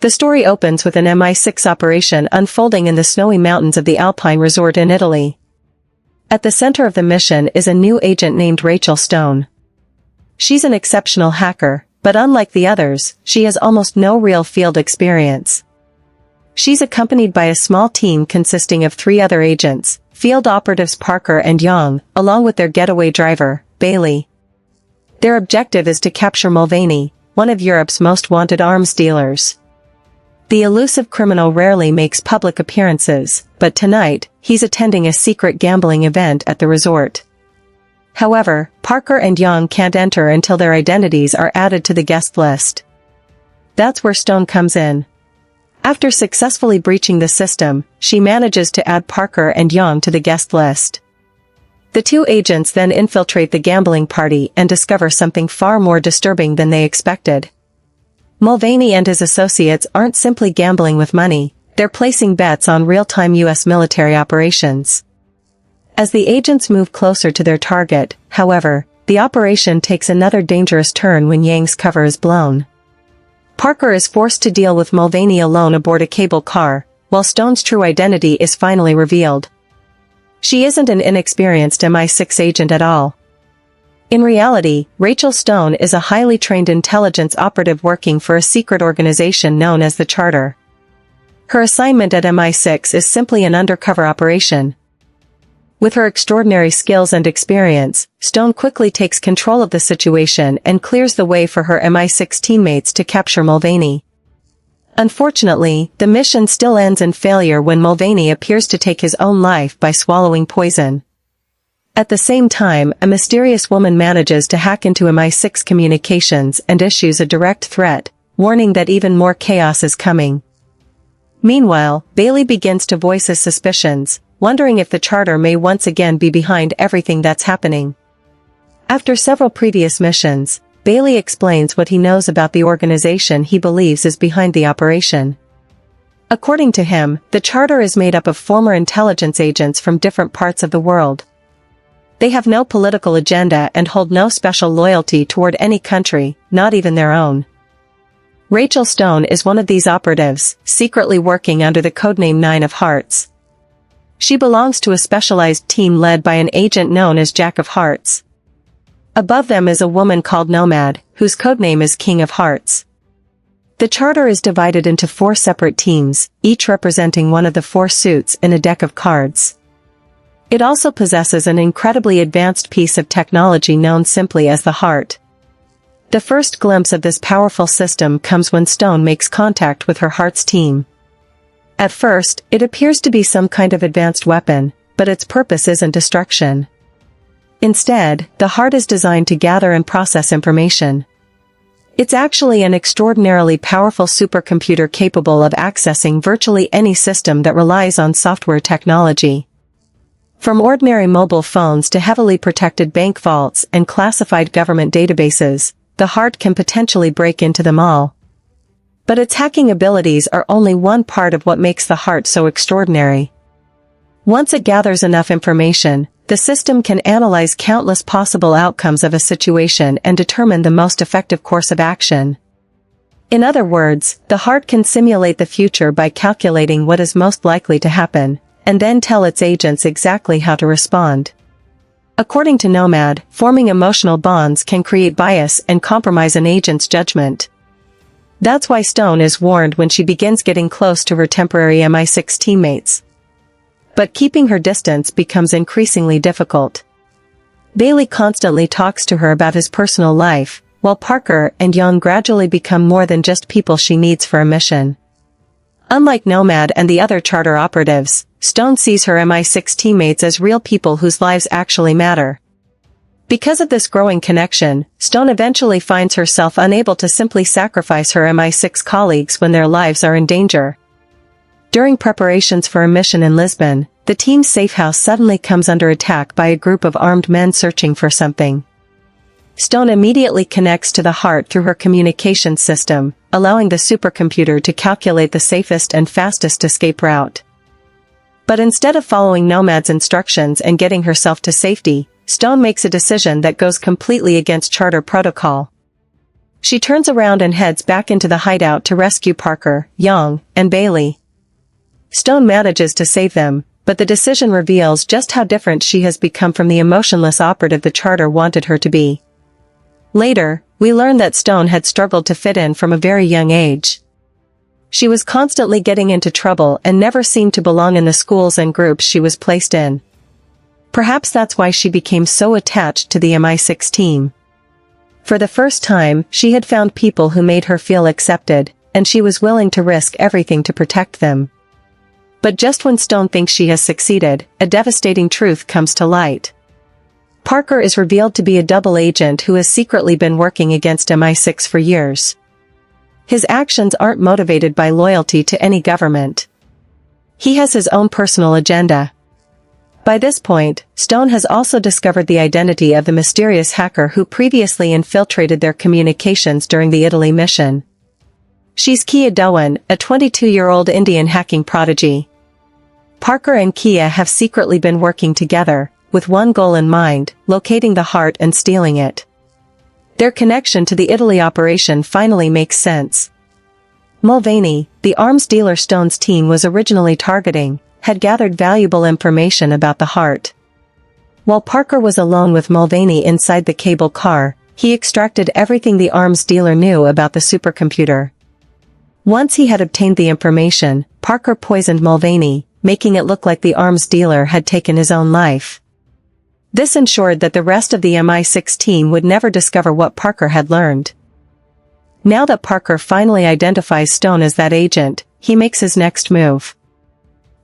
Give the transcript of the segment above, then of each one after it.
The story opens with an MI6 operation unfolding in the snowy mountains of the Alpine resort in Italy. At the center of the mission is a new agent named Rachel Stone. She's an exceptional hacker, but unlike the others, she has almost no real field experience. She's accompanied by a small team consisting of 3 other agents, field operatives Parker and Young, along with their getaway driver, Bailey. Their objective is to capture Mulvaney, one of Europe's most wanted arms dealers. The elusive criminal rarely makes public appearances, but tonight, he's attending a secret gambling event at the resort. However, Parker and Young can't enter until their identities are added to the guest list. That's where Stone comes in. After successfully breaching the system, she manages to add Parker and Young to the guest list. The 2 agents then infiltrate the gambling party and discover something far more disturbing than they expected. Mulvaney and his associates aren't simply gambling with money, they're placing bets on real-time U.S. military operations. As the agents move closer to their target, however, the operation takes another dangerous turn when Yang's cover is blown. Parker is forced to deal with Mulvaney alone aboard a cable car, while Stone's true identity is finally revealed. She isn't an inexperienced MI6 agent at all. In reality, Rachel Stone is a highly trained intelligence operative working for a secret organization known as the Charter. Her assignment at MI6 is simply an undercover operation. With her extraordinary skills and experience, Stone quickly takes control of the situation and clears the way for her MI6 teammates to capture Mulvaney. Unfortunately, the mission still ends in failure when Mulvaney appears to take his own life by swallowing poison. At the same time, a mysterious woman manages to hack into MI6 communications and issues a direct threat, warning that even more chaos is coming. Meanwhile, Bailey begins to voice his suspicions, wondering if the Charter may once again be behind everything that's happening. After several previous missions, Bailey explains what he knows about the organization he believes is behind the operation. According to him, the Charter is made up of former intelligence agents from different parts of the world. They have no political agenda and hold no special loyalty toward any country, not even their own. Rachel Stone is one of these operatives, secretly working under the codename 9 of Hearts. She belongs to a specialized team led by an agent known as Jack of Hearts. Above them is a woman called Nomad, whose codename is King of Hearts. The Charter is divided into 4 separate teams, each representing one of the 4 suits in a deck of cards. It also possesses an incredibly advanced piece of technology known simply as the Heart. The first glimpse of this powerful system comes when Stone makes contact with her Heart's team. At first, it appears to be some kind of advanced weapon, but its purpose isn't destruction. Instead, the Heart is designed to gather and process information. It's actually an extraordinarily powerful supercomputer capable of accessing virtually any system that relies on software technology. From ordinary mobile phones to heavily protected bank vaults and classified government databases, the Heart can potentially break into them all. But its hacking abilities are only one part of what makes the Heart so extraordinary. Once it gathers enough information, the system can analyze countless possible outcomes of a situation and determine the most effective course of action. In other words, the Heart can simulate the future by calculating what is most likely to happen, and then tell its agents exactly how to respond. According to Nomad, forming emotional bonds can create bias and compromise an agent's judgment. That's why Stone is warned when she begins getting close to her temporary MI6 teammates. But keeping her distance becomes increasingly difficult. Bailey constantly talks to her about his personal life, while Parker and Young gradually become more than just people she needs for a mission. Unlike Nomad and the other Charter operatives, Stone sees her MI6 teammates as real people whose lives actually matter. Because of this growing connection, Stone eventually finds herself unable to simply sacrifice her MI6 colleagues when their lives are in danger. During preparations for a mission in Lisbon, the team's safe house suddenly comes under attack by a group of armed men searching for something. Stone immediately connects to the Heart through her communication system, allowing the supercomputer to calculate the safest and fastest escape route. But instead of following Nomad's instructions and getting herself to safety, Stone makes a decision that goes completely against Charter protocol. She turns around and heads back into the hideout to rescue Parker, Young, and Bailey. Stone manages to save them, but the decision reveals just how different she has become from the emotionless operative the Charter wanted her to be. Later, we learn that Stone had struggled to fit in from a very young age. She was constantly getting into trouble and never seemed to belong in the schools and groups she was placed in. Perhaps that's why she became so attached to the MI6 team. For the first time, she had found people who made her feel accepted, and she was willing to risk everything to protect them. But just when Stone thinks she has succeeded, a devastating truth comes to light. Parker is revealed to be a double agent who has secretly been working against MI6 for years. His actions aren't motivated by loyalty to any government. He has his own personal agenda. By this point, Stone has also discovered the identity of the mysterious hacker who previously infiltrated their communications during the Italy mission. She's Kia Doan, a 22-year-old Indian hacking prodigy. Parker and Kia have secretly been working together, with one goal in mind, locating the heart and stealing it. Their connection to the Italy operation finally makes sense. Mulvaney, the arms dealer Stone's team was originally targeting, had gathered valuable information about the heart. While Parker was alone with Mulvaney inside the cable car, he extracted everything the arms dealer knew about the supercomputer. Once he had obtained the information, Parker poisoned Mulvaney, making it look like the arms dealer had taken his own life. This ensured that the rest of the MI6 team would never discover what Parker had learned. Now that Parker finally identifies Stone as that agent, he makes his next move.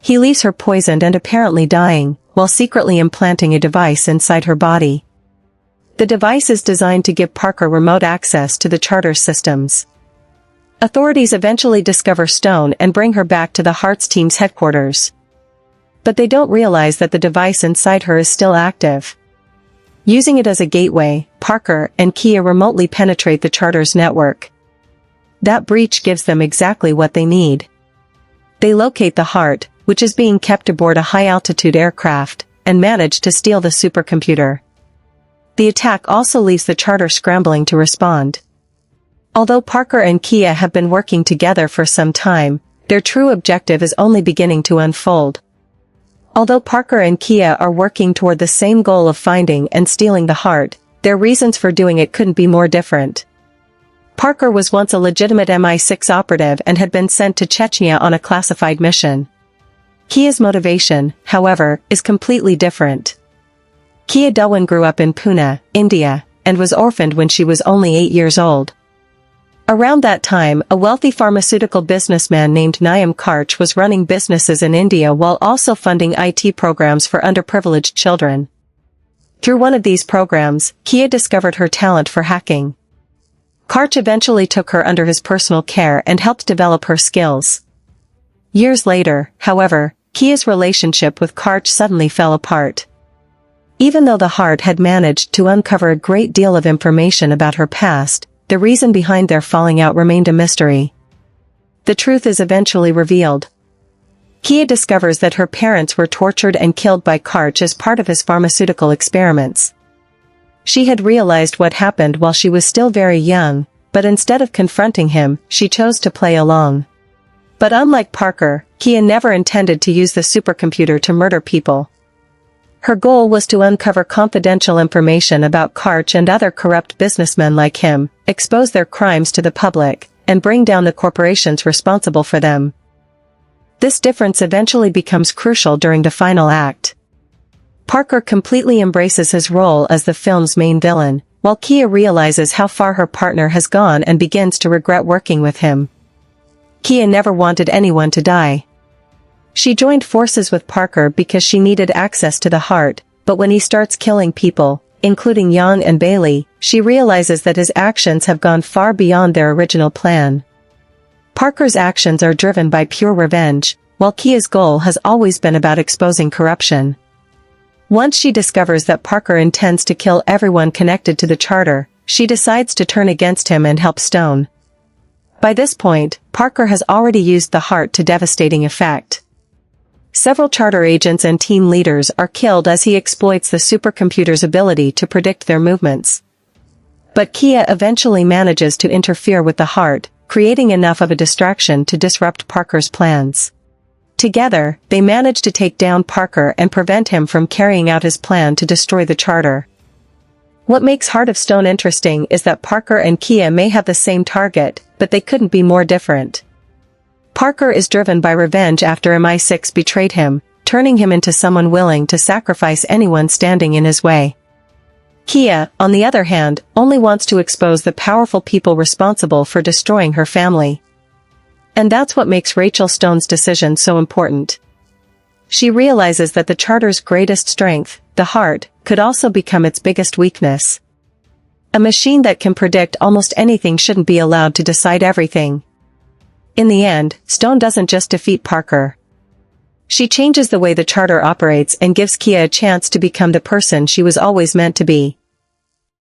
He leaves her poisoned and apparently dying, while secretly implanting a device inside her body. The device is designed to give Parker remote access to the Charter's systems. Authorities eventually discover Stone and bring her back to the Hearts team's headquarters. But they don't realize that the device inside her is still active. Using it as a gateway, Parker and Kia remotely penetrate the Charter's network. That breach gives them exactly what they need. They locate the heart, which is being kept aboard a high-altitude aircraft, and manage to steal the supercomputer. The attack also leaves the Charter scrambling to respond. Although Parker and Kia have been working together for some time, their true objective is only beginning to unfold. Although Parker and Kia are working toward the same goal of finding and stealing the heart, their reasons for doing it couldn't be more different. Parker was once a legitimate MI6 operative and had been sent to Chechnya on a classified mission. Kia's motivation, however, is completely different. Kia Doan grew up in Pune, India, and was orphaned when she was only 8 years old. Around that time, a wealthy pharmaceutical businessman named Niam Karch was running businesses in India while also funding IT programs for underprivileged children. Through one of these programs, Kia discovered her talent for hacking. Karch eventually took her under his personal care and helped develop her skills. Years later, however, Kia's relationship with Karch suddenly fell apart. Even though the heart had managed to uncover a great deal of information about her past, the reason behind their falling out remained a mystery. The truth is eventually revealed. Kia discovers that her parents were tortured and killed by Karch as part of his pharmaceutical experiments. She had realized what happened while she was still very young, but instead of confronting him, she chose to play along. But unlike Parker, Kia never intended to use the supercomputer to murder people. Her goal was to uncover confidential information about Karch and other corrupt businessmen like him, expose their crimes to the public, and bring down the corporations responsible for them. This difference eventually becomes crucial during the final act. Parker completely embraces his role as the film's main villain, while Kia realizes how far her partner has gone and begins to regret working with him. Kia never wanted anyone to die. She joined forces with Parker because she needed access to the heart, but when he starts killing people, including Yang and Bailey, she realizes that his actions have gone far beyond their original plan. Parker's actions are driven by pure revenge, while Kia's goal has always been about exposing corruption. Once she discovers that Parker intends to kill everyone connected to the Charter, she decides to turn against him and help Stone. By this point, Parker has already used the heart to devastating effect. Several Charter agents and team leaders are killed as he exploits the supercomputer's ability to predict their movements. But Kia eventually manages to interfere with the heart, creating enough of a distraction to disrupt Parker's plans. Together, they manage to take down Parker and prevent him from carrying out his plan to destroy the charter. What makes Heart of Stone interesting is that Parker and Kia may have the same target, but they couldn't be more different. Parker is driven by revenge after MI6 betrayed him, turning him into someone willing to sacrifice anyone standing in his way. Kia, on the other hand, only wants to expose the powerful people responsible for destroying her family. And that's what makes Rachel Stone's decision so important. She realizes that the charter's greatest strength, the heart, could also become its biggest weakness. A machine that can predict almost anything shouldn't be allowed to decide everything. In the end, Stone doesn't just defeat Parker. She changes the way the charter operates and gives Kia a chance to become the person she was always meant to be.